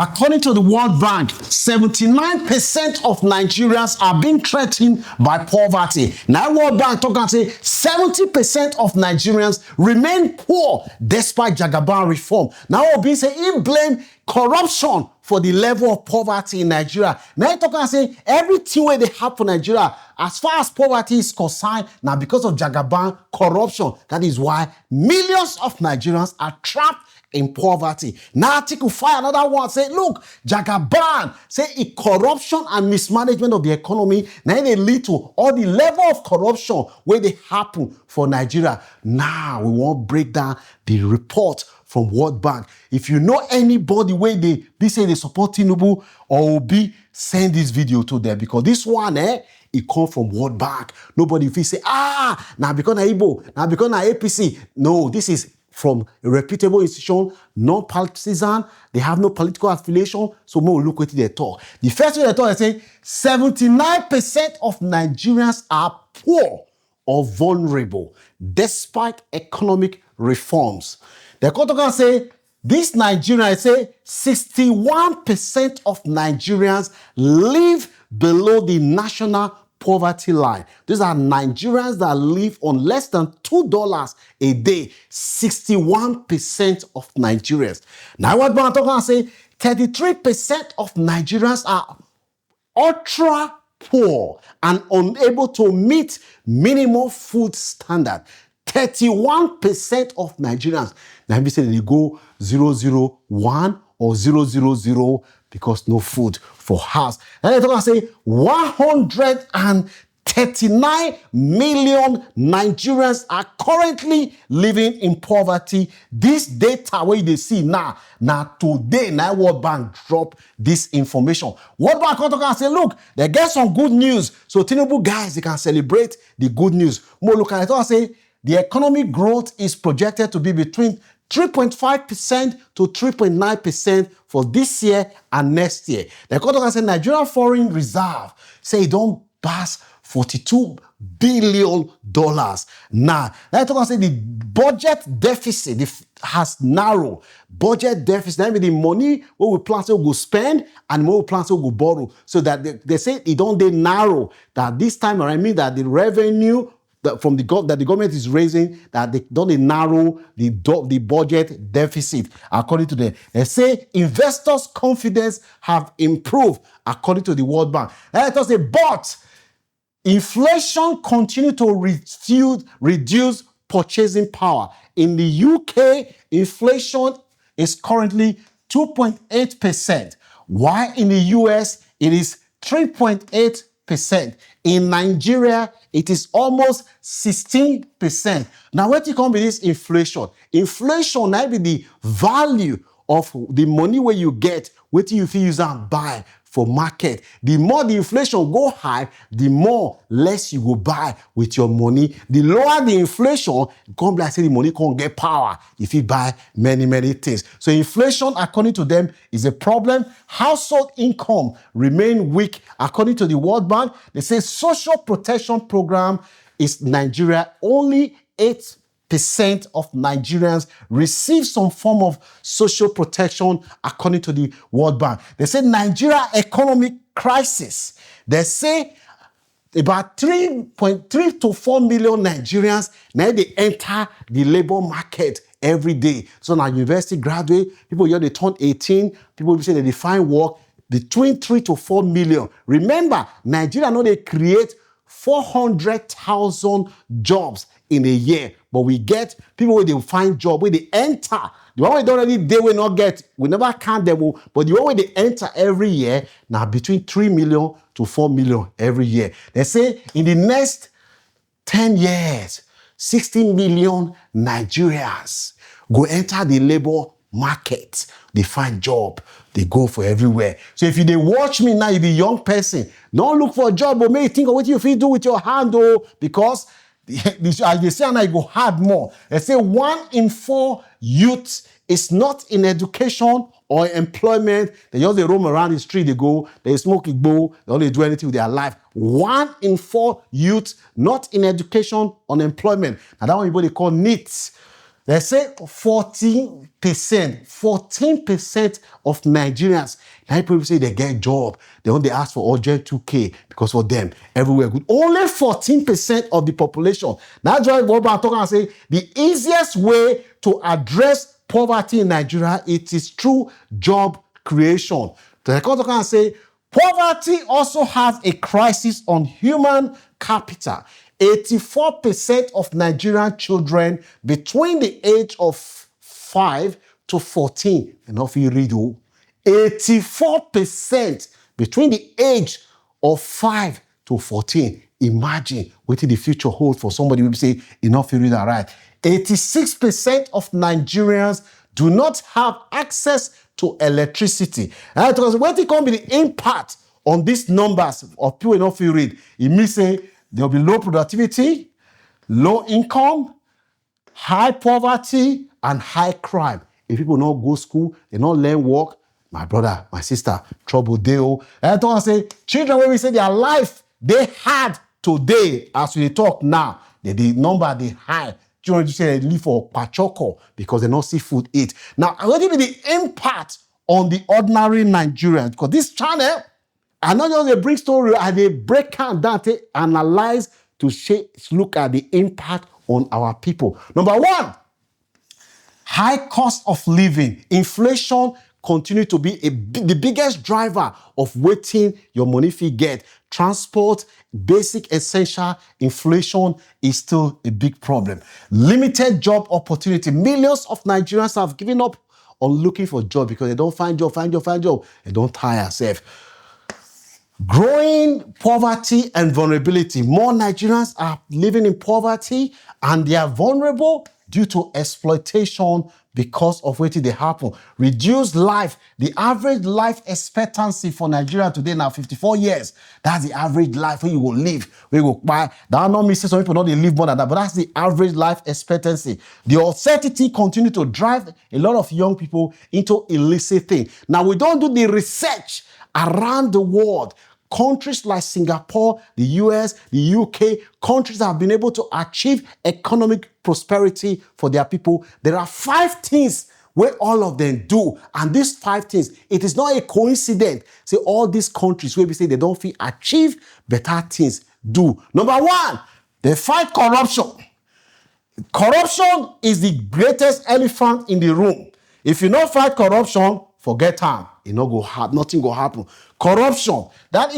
According to the World Bank, 79% of Nigerians are being threatened by poverty. Now, World Bank talking and say 70% of Nigerians remain poor despite Jagaban reform. Now, Obi say he blame corruption for the level of poverty in Nigeria. Now, he talking and say everything where they happen in Nigeria, as far as poverty is concerned, now because of Jagaban corruption, that is why millions of Nigerians are trapped in poverty. Now, Article 5, another one, say, look, Jagaban, say, corruption and mismanagement of the economy, now they lead to all the level of corruption where they happen for Nigeria. Now, we want to break down the report from World Bank. If you know anybody where they say they support Tinubu or Obi, send this video to them, because this one, it come from World Bank. Nobody if you say, now because na Igbo, now because na APC. No, this is from a reputable institution, non-partisan, they have no political affiliation, so we'll look at their talk. The first way they talk, they say 79% of Nigerians are poor or vulnerable despite economic reforms. They come to say, this Nigerians say 61% of Nigerians live below the national poverty line. These are Nigerians that live on less than $2 a day. 61% of Nigerians. Now, what I'm talking about, say 33% of Nigerians are ultra poor and unable to meet minimum food standard. 31% of Nigerians. Now, we say they go 001 or 000 because no food for house. And they talk and say 139 million Nigerians are currently living in poverty. This data where they see now today, now World Bank drop this information. World Bank come and say, look, they get some good news. So Tinubu guys, they can celebrate the good news. More look at it and say the economic growth is projected to be between 3.5% to 3.9% for this year and next year. The economic say Nigeria foreign reserve say it don't pass $42 billion. Now, let's talk about say the budget deficit has narrowed. Budget deficit, that means the money what we plan to go spend and what we plan to go borrow. So that they say it don't they narrow. That this time around, I mean that the revenue that the government is raising, that they don't narrow the budget deficit. According to them, they say investors' confidence have improved according to the World Bank. Let us say, but inflation continue to reduce purchasing power. In the UK, inflation is currently 2.8%, while in the US it is 3.8%. In Nigeria, it is almost 16%. Now, what you come with this inflation? Inflation might be the value of the money where you get, what you feel use and buy for market. The more the inflation go high, the more less you go buy with your money. The lower the inflation, come like say the money can't get power if you buy many things. So inflation, according to them, is a problem. Household income remain weak. According to the World Bank, they say social protection program is Nigeria. Only 8% of Nigerians receive some form of social protection, according to the World Bank. They say Nigeria economic crisis. They say about 3.3 to 4 million Nigerians now they enter the labor market every day. So now university graduate, people here they turn 18, people say they find work between 3 to 4 million. Remember, Nigeria know they create 400,000 jobs in a year, but we get people where they find job, where they enter. The one we don't already they will not get, we never count them, but the one where they enter every year, now between 3 million to 4 million every year. They say in the next 10 years, 60 million Nigerians go enter the labor market. They find job, they go for everywhere. So if they watch me now, you be a young person, don't look for a job, but maybe think of what you feel do with your hand, because as they say now, you go hard more. They say 1 in 4 youths is not in education or employment. They just they roam around the street, they go, they smoke it, they don't do anything with their life. 1 in 4 youths not in education or employment. Now that one people they call NEETs. They say 14% of Nigerians, now people say they get job. They only ask for urgent 2K because for them, everywhere good. Only 14% of the population. That's why what I'm talking about, say the easiest way to address poverty in Nigeria, it is through job creation. So I come and say, poverty also has a crisis on human capital. 84% of Nigerian children between the age of 5 to 14, and if you read 84% between the age of 5 to 14. Imagine what the future holds for somebody who say, enough you read that right. 86% of Nigerians do not have access to electricity. And because when it comes to the impact on these numbers of people enough you read, it means say there will be low productivity, low income, high poverty, and high crime. If people don't go to school, they don't learn work, my brother, my sister, trouble deal. And I don't say, children, when we say their life, they had today, as we talk now, the number they high. Children just say they live for pachoko because they don't see food eat. Now, what will be the impact on the ordinary Nigerians? Because this channel, I not just they bring story, and they break down, they analyze to look at the impact on our people. Number one, high cost of living. Inflation continue to be the biggest driver of waiting your money fee get. Transport, basic essential, inflation is still a big problem. Limited job opportunity. Millions of Nigerians have given up on looking for job because they don't find job. They don't tire themselves. Growing poverty and vulnerability. More Nigerians are living in poverty and they are vulnerable due to exploitation because of what they happen. Reduced life. The average life expectancy for Nigeria today now 54 years. That's the average life where you will live. Where you go buy. That not mean some people don't live more than that, but that's the average life expectancy. The uncertainty continue to drive a lot of young people into illicit things. Now we don't do the research around the world. Countries like Singapore, the US, the UK, countries that have been able to achieve economic prosperity for their people. There are 5 things where all of them do. And these 5 things, it is not a coincidence. Say all these countries where we say they don't feel achieve better things do. Number 1, they fight corruption. Corruption is the greatest elephant in the room. If you don't fight corruption, forget time. Nothing will happen. Corruption. The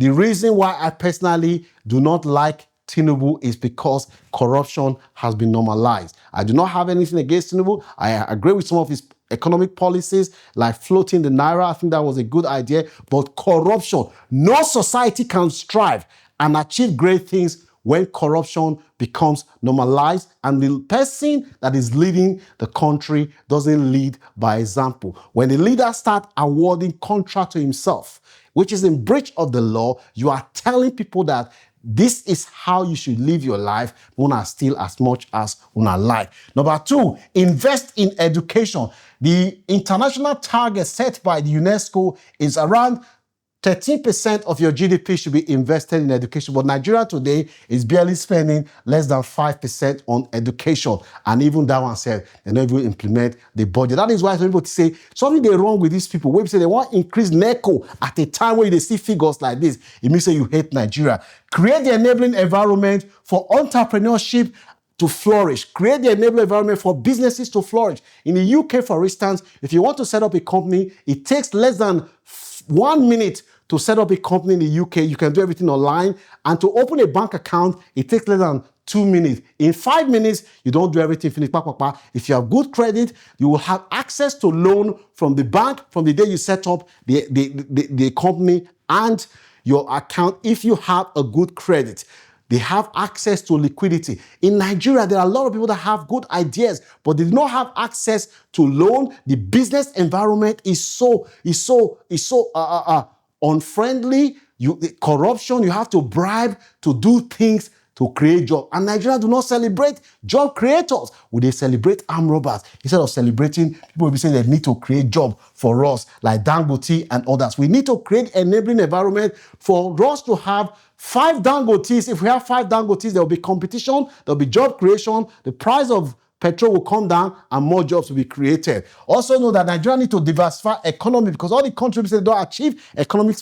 reason why I personally do not like Tinubu is because corruption has been normalized. I do not have anything against Tinubu. I agree with some of his economic policies, like floating the naira. I think that was a good idea. But corruption, no society can strive and achieve great things when corruption becomes normalized and the person that is leading the country doesn't lead by example. When the leader starts awarding contract to himself, which is in breach of the law, you are telling people that this is how you should live your life. Una steal as much as una like. Number 2, invest in education. The international target set by the UNESCO is around 13% of your GDP should be invested in education, but Nigeria today is barely spending less than 5% on education. And even that one said they don't even implement the budget. That is why some people say something is wrong with these people. When they say they want to increase NECO at a time where they see figures like this, it means that you hate Nigeria. Create the enabling environment for entrepreneurship to flourish. Create the enabling environment for businesses to flourish. In the UK, for instance, if you want to set up a company, it takes less than 1 minute to set up a company in the UK. You can do everything online. And to open a bank account, it takes less than 2 minutes. In 5 minutes, you don't do everything. Finish. If you have good credit, you will have access to loan from the bank from the day you set up the company and your account if you have a good credit. They have access to liquidity. In Nigeria, there are a lot of people that have good ideas, but they do not have access to loan. The business environment is so unfriendly. Corruption, you have to bribe to do things to create jobs. And Nigerians do not celebrate job creators. Would they celebrate armed robbers? Instead of celebrating, people will be saying they need to create jobs for us, like Dangote and others. We need to create enabling environment for us to have 5 Dangotes. If we have 5 Dangotes, there will be competition, there will be job creation, the price of petrol will come down and more jobs will be created. Also know that Nigeria need to diversify economy, because all the countries that don't achieve economic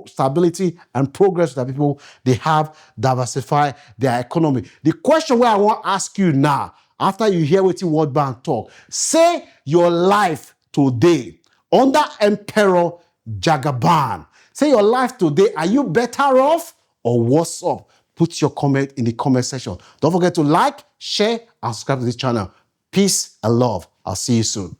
stability and progress that people, they have diversify their economy. The question where I want to ask you now, after you hear what the World Bank talk, say your life today under Emperor Jagaban. Say your life today, are you better off or worse off? Put your comment in the comment section. Don't forget to like, share, and subscribe to this channel. Peace and love. I'll see you soon.